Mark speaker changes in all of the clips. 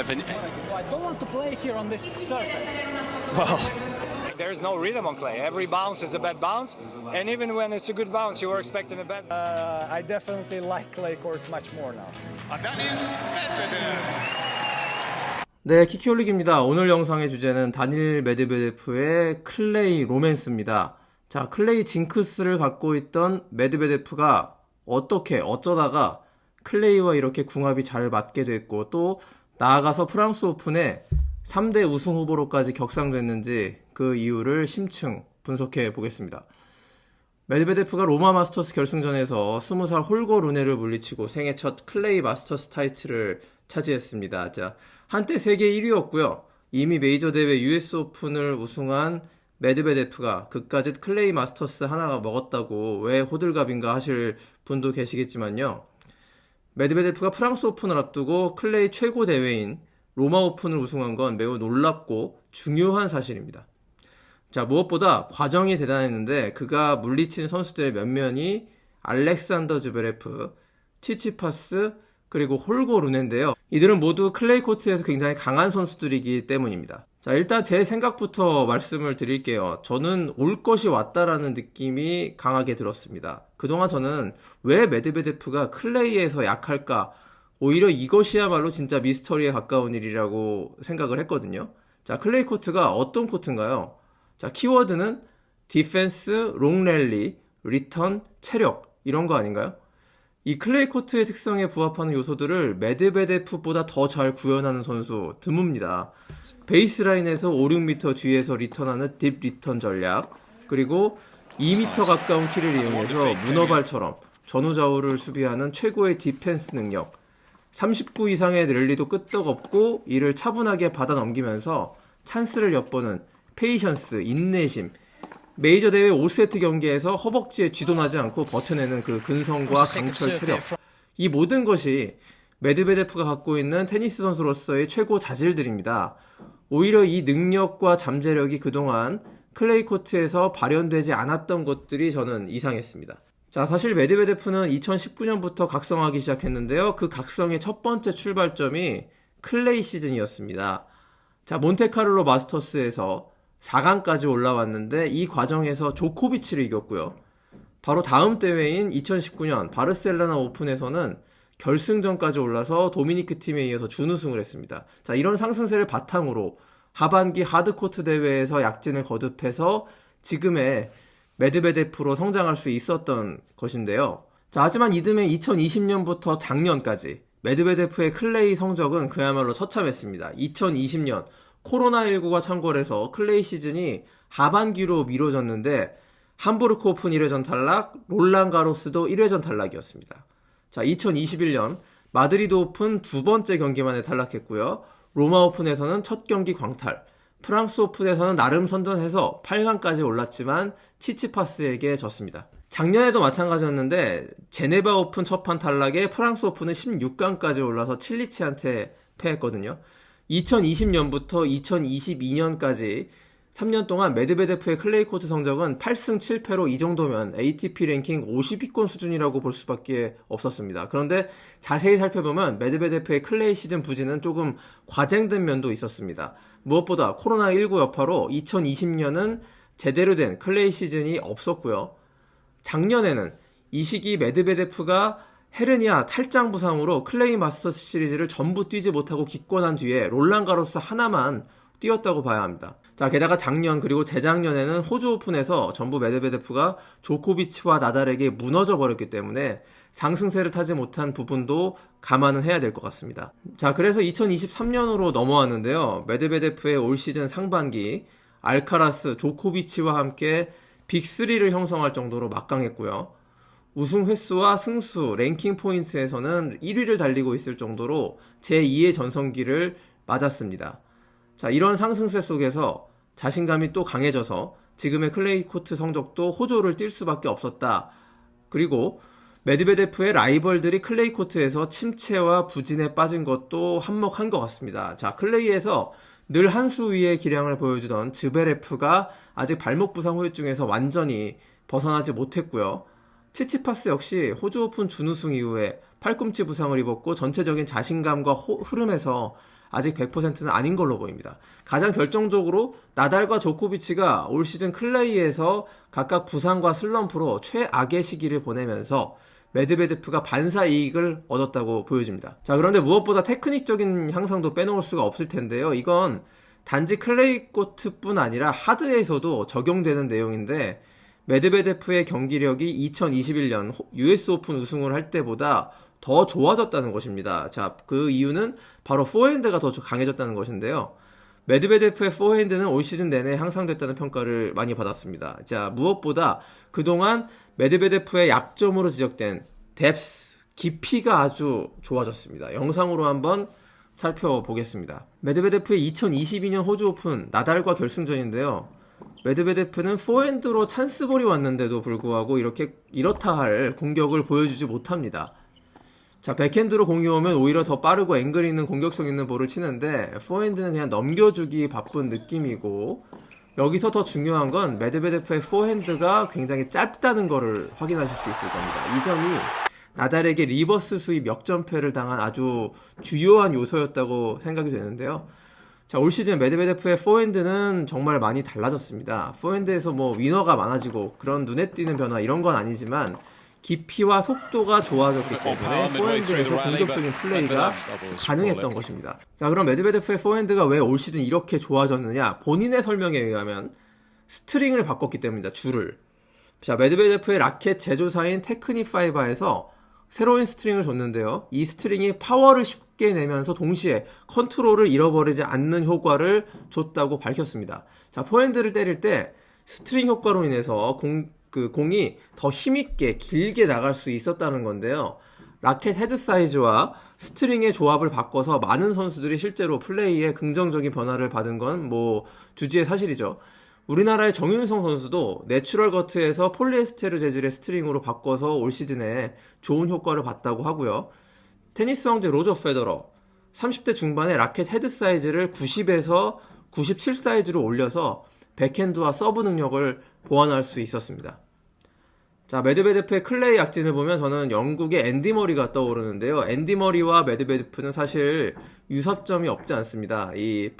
Speaker 1: I don't want to play here on this surface.
Speaker 2: Well,
Speaker 3: There's no rhythm on clay. Every bounce is a bad bounce, and even when it's a good bounce, you were expecting a bad.
Speaker 1: I definitely like clay courts much more now.
Speaker 4: 다닐 메드베데프.
Speaker 5: 네, 키키올릭입니다. 오늘 영상의 주제는 다닐 메드베데프의 클레이 로맨스입니다. 자, 클레이 징크스를 갖고 있던 메드베데프가 어쩌다가 클레이와 이렇게 궁합이 잘 맞게 됐고, 또 나아가서 프랑스 오픈에 3대 우승 후보로까지 격상됐는지 그 이유를 심층 분석해 보겠습니다. 메드베데프가 로마 마스터스 결승전에서 20살 홀거 루네를 물리치고 생애 첫 클레이 마스터스 타이틀을 차지했습니다. 자, 한때 세계 1위였고요. 이미 메이저 대회 US 오픈을 우승한 메드베데프가 그까짓 클레이 마스터스 하나가 먹었다고 왜 호들갑인가 하실 분도 계시겠지만요. 메드베데프가 프랑스 오픈을 앞두고 클레이 최고 대회인 로마 오픈을 우승한 건 매우 놀랍고 중요한 사실입니다. 자, 무엇보다 과정이 대단했는데 그가 물리친 선수들의 면면이 알렉산더 즈베레프, 치치파스, 그리고 홀거 루네인데요. 이들은 모두 클레이 코트에서 굉장히 강한 선수들이기 때문입니다. 자, 일단 제 생각부터 말씀을 드릴게요. 저는 올 것이 왔다라는 느낌이 강하게 들었습니다. 그동안 저는 왜 메드베데프가 클레이에서 약할까? 오히려 이것이야말로 진짜 미스터리에 가까운 일이라고 생각을 했거든요. 자, 클레이 코트가 어떤 코트인가요? 자, 키워드는 디펜스, 롱랠리, 리턴, 체력 이런 거 아닌가요? 이 클레이 코트의 특성에 부합하는 요소들을 메드베데프보다 더 잘 구현하는 선수 드뭅니다. 베이스라인에서 5, 6m 뒤에서 리턴하는 딥 리턴 전략, 그리고 2m 가까운 키를 이용해서 문어발처럼 전후좌우를 수비하는 최고의 디펜스 능력, 39 이상의 랠리도 끄떡없고 이를 차분하게 받아 넘기면서 찬스를 엿보는 페이션스, 인내심, 메이저 대회 5세트 경기에서 허벅지에 쥐도나지 않고 버텨내는 그 근성과 강철 체력, 이 모든 것이 메드베데프가 갖고 있는 테니스 선수로서의 최고 자질들입니다. 오히려 이 능력과 잠재력이 그동안 클레이 코트에서 발현되지 않았던 것들이 저는 이상했습니다. 자, 사실 메드베데프는 2019년부터 각성하기 시작했는데요. 그 각성의 첫 번째 출발점이 클레이 시즌이었습니다. 자, 몬테카를로 마스터스에서 4강까지 올라왔는데 이 과정에서 조코비치를 이겼고요. 바로 다음 대회인 2019년 바르셀로나 오픈에서는 결승전까지 올라서 도미니크 팀에 이어서 준우승을 했습니다. 자, 이런 상승세를 바탕으로 하반기 하드코트 대회에서 약진을 거듭해서 지금의 메드베데프로 성장할 수 있었던 것인데요. 자, 하지만 이듬해 2020년부터 작년까지 메드베데프의 클레이 성적은 그야말로 처참했습니다. 2020년 코로나19가 창궐해서 클레이 시즌이 하반기로 미뤄졌는데 함부르크 오픈 1회전 탈락, 롤랑 가로스도 1회전 탈락이었습니다. 자, 2021년 마드리드 오픈 두 번째 경기만에 탈락했고요. 로마 오픈에서는 첫 경기 광탈, 프랑스 오픈에서는 나름 선전해서 8강까지 올랐지만 치치파스에게 졌습니다. 작년에도 마찬가지였는데 제네바 오픈 첫판 탈락에 프랑스 오픈은 16강까지 올라서 칠리치한테 패했거든요. 2020년부터 2022년까지 3년 동안 메드베데프의 클레이 코트 성적은 8승 7패로 이 정도면 ATP 랭킹 50위권 수준이라고 볼 수밖에 없었습니다. 그런데 자세히 살펴보면 메드베데프의 클레이 시즌 부진은 조금 과장된 면도 있었습니다. 무엇보다 코로나19 여파로 2020년은 제대로 된 클레이 시즌이 없었고요. 작년에는 이 시기 메드베데프가 헤르니아 탈장 부상으로 클레이 마스터스 시리즈를 전부 뛰지 못하고 기권한 뒤에 롤랑 가로스 하나만 뛰었다고 봐야 합니다. 자, 게다가 작년 그리고 재작년에는 호주 오픈에서 전부 메드베데프가 조코비치와 나달에게 무너져 버렸기 때문에 상승세를 타지 못한 부분도 감안은 해야 될 것 같습니다. 자, 그래서 2023년으로 넘어왔는데요. 메드베데프의 올 시즌 상반기 알카라스, 조코비치와 함께 빅3를 형성할 정도로 막강했고요. 우승 횟수와 승수, 랭킹 포인트에서는 1위를 달리고 있을 정도로 제2의 전성기를 맞았습니다. 자, 이런 상승세 속에서 자신감이 또 강해져서 지금의 클레이 코트 성적도 호조를 뛸 수밖에 없었다. 그리고 메드베데프의 라이벌들이 클레이 코트에서 침체와 부진에 빠진 것도 한몫한 것 같습니다. 자, 클레이에서 늘 한 수 위의 기량을 보여주던 즈베레프가 아직 발목 부상 후유증에서 완전히 벗어나지 못했고요. 치치파스 역시 호주 오픈 준우승 이후에 팔꿈치 부상을 입었고 전체적인 자신감과 흐름에서 아직 100%는 아닌 걸로 보입니다. 가장 결정적으로 나달과 조코비치가 올 시즌 클레이에서 각각 부상과 슬럼프로 최악의 시기를 보내면서 메드베데프가 반사 이익을 얻었다고 보여집니다. 자, 그런데 무엇보다 테크닉적인 향상도 빼놓을 수가 없을 텐데요. 이건 단지 클레이 코트뿐 아니라 하드에서도 적용되는 내용인데, 메드베데프의 경기력이 2021년 US 오픈 우승을 할 때보다 더 좋아졌다는 것입니다. 자, 그 이유는 바로 포핸드가 더 강해졌다는 것인데요. 메드베데프의 포핸드는 올 시즌 내내 향상됐다는 평가를 많이 받았습니다. 자, 무엇보다 그동안 메드베데프의 약점으로 지적된 뎁스, 깊이가 아주 좋아졌습니다. 영상으로 한번 살펴보겠습니다. 메드베데프의 2022년 호주 오픈 나달과 결승전인데요. 메드베데프는 포핸드로 찬스볼이 왔는데도 불구하고 이렇다 할 공격을 보여주지 못합니다. 자, 백핸드로 공이 오면 오히려 더 빠르고 앵글 있는 공격성 있는 볼을 치는데, 포핸드는 그냥 넘겨주기 바쁜 느낌이고, 여기서 더 중요한 건 메드베데프의 포핸드가 굉장히 짧다는 거를 확인하실 수 있을 겁니다. 이 점이 나달에게 리버스 스윕 역전패를 당한 아주 주요한 요소였다고 생각이 되는데요. 자, 올 시즌 메드베데프의 포핸드는 정말 많이 달라졌습니다. 포핸드에서 뭐 위너가 많아지고 그런 눈에 띄는 변화 이런 건 아니지만, 깊이와 속도가 좋아졌기 때문에 포핸드에서 공격적인 플레이가 가능했던 것입니다. 자, 그럼 메드베데프의 포핸드가 왜 올 시즌 이렇게 좋아졌느냐? 본인의 설명에 의하면 스트링을 바꿨기 때문입니다. 줄을. 자, 메드베데프의 라켓 제조사인 테크닉 파이바에서 새로운 스트링을 줬는데요. 이 스트링이 파워를 쉽게 내면서 동시에 컨트롤을 잃어버리지 않는 효과를 줬다고 밝혔습니다. 자, 포핸드를 때릴 때 스트링 효과로 인해서 공이 더 힘있게 길게 나갈 수 있었다는 건데요. 라켓 헤드 사이즈와 스트링의 조합을 바꿔서 많은 선수들이 실제로 플레이에 긍정적인 변화를 받은 건 뭐 주지의 사실이죠. 우리나라의 정윤성 선수도 내추럴 거트에서 폴리에스테르 재질의 스트링으로 바꿔서 올 시즌에 좋은 효과를 봤다고 하고요. 테니스 왕제 로저 페더러 30대 중반에 라켓 헤드 사이즈를 90에서 97 사이즈로 올려서 백핸드와 서브 능력을 보완할 수 있었습니다. 자, 메드베데프의 클레이 약진을 보면 저는 영국의 앤디 머리가 떠오르는데요. 앤디 머리와 메드베데프는 사실 유사점이 없지 않습니다. 이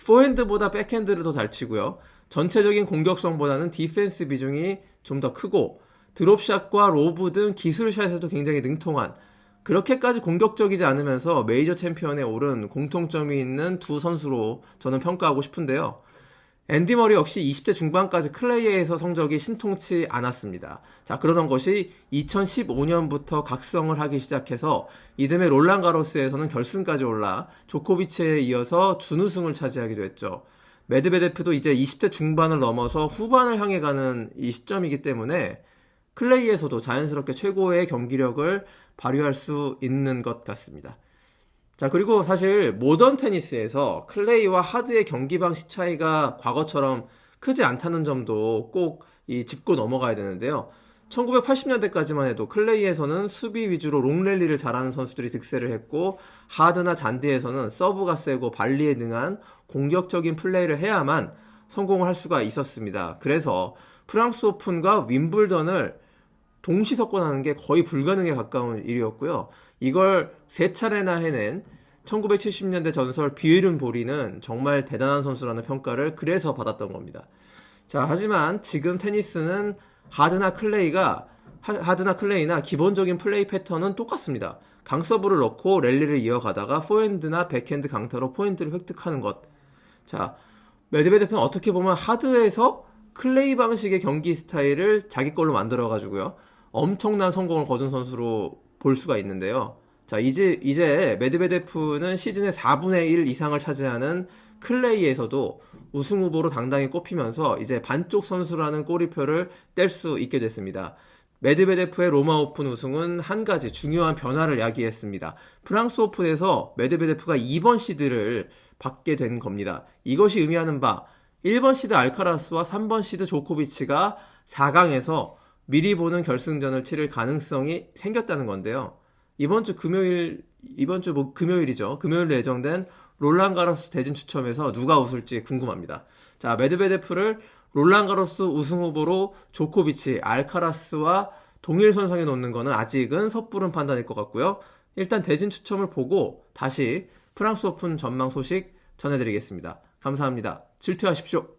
Speaker 5: 포핸드보다 백핸드를 더 잘 치고요. 전체적인 공격성보다는 디펜스 비중이 좀 더 크고, 드롭샷과 로브 등 기술샷에도 굉장히 능통한, 그렇게까지 공격적이지 않으면서 메이저 챔피언에 오른 공통점이 있는 두 선수로 저는 평가하고 싶은데요. 앤디 머리 역시 20대 중반까지 클레이에서 성적이 신통치 않았습니다. 자, 그러던 것이 2015년부터 각성을 하기 시작해서 이듬해 롤란 가로스에서는 결승까지 올라 조코비치에 이어서 준우승을 차지하기도 했죠. 메드베데프도 이제 20대 중반을 넘어서 후반을 향해 가는 이 시점이기 때문에 클레이에서도 자연스럽게 최고의 경기력을 발휘할 수 있는 것 같습니다. 자, 그리고 사실 모던 테니스에서 클레이와 하드의 경기 방식 차이가 과거처럼 크지 않다는 점도 꼭 짚고 넘어가야 되는데요. 1980년대까지만 해도 클레이에서는 수비 위주로 롱랠리를 잘하는 선수들이 득세를 했고, 하드나 잔디에서는 서브가 세고 발리에 능한 공격적인 플레이를 해야만 성공을 할 수가 있었습니다. 그래서 프랑스 오픈과 윈블던을 동시 석권하는 게 거의 불가능에 가까운 일이었고요. 이걸 3차례나 해낸 1970년대 전설 비에른 보리는 정말 대단한 선수라는 평가를 그래서 받았던 겁니다. 자, 하지만 지금 테니스는 하드나 클레이나 기본적인 플레이 패턴은 똑같습니다. 강서브를 넣고 랠리를 이어가다가 포핸드나 백핸드 강타로 포인트를 획득하는 것. 자, 메드베데프는 어떻게 보면 하드에서 클레이 방식의 경기 스타일을 자기 걸로 만들어가지고요, 엄청난 성공을 거둔 선수로 볼 수가 있는데요. 자, 이제 메드베데프는 시즌의 4분의 1 이상을 차지하는 클레이에서도 우승 후보로 당당히 꼽히면서 이제 반쪽 선수라는 꼬리표를 뗄 수 있게 됐습니다. 메드베데프의 로마 오픈 우승은 한 가지 중요한 변화를 야기했습니다. 프랑스 오픈에서 메드베데프가 2번 시드를 받게 된 겁니다. 이것이 의미하는 바 1번 시드 알카라스와 3번 시드 조코비치가 4강에서 미리 보는 결승전을 치를 가능성이 생겼다는 건데요. 이번 주 금요일이죠. 금요일에 예정된 롤란 가로스 대진 추첨에서 누가 웃을지 궁금합니다. 자, 메드베데프를 롤란 가로스 우승 후보로 조코비치, 알카라스와 동일 선상에 놓는 거는 아직은 섣부른 판단일 것 같고요. 일단 대진 추첨을 보고 다시 프랑스 오픈 전망 소식 전해드리겠습니다. 감사합니다. 질투하십시오.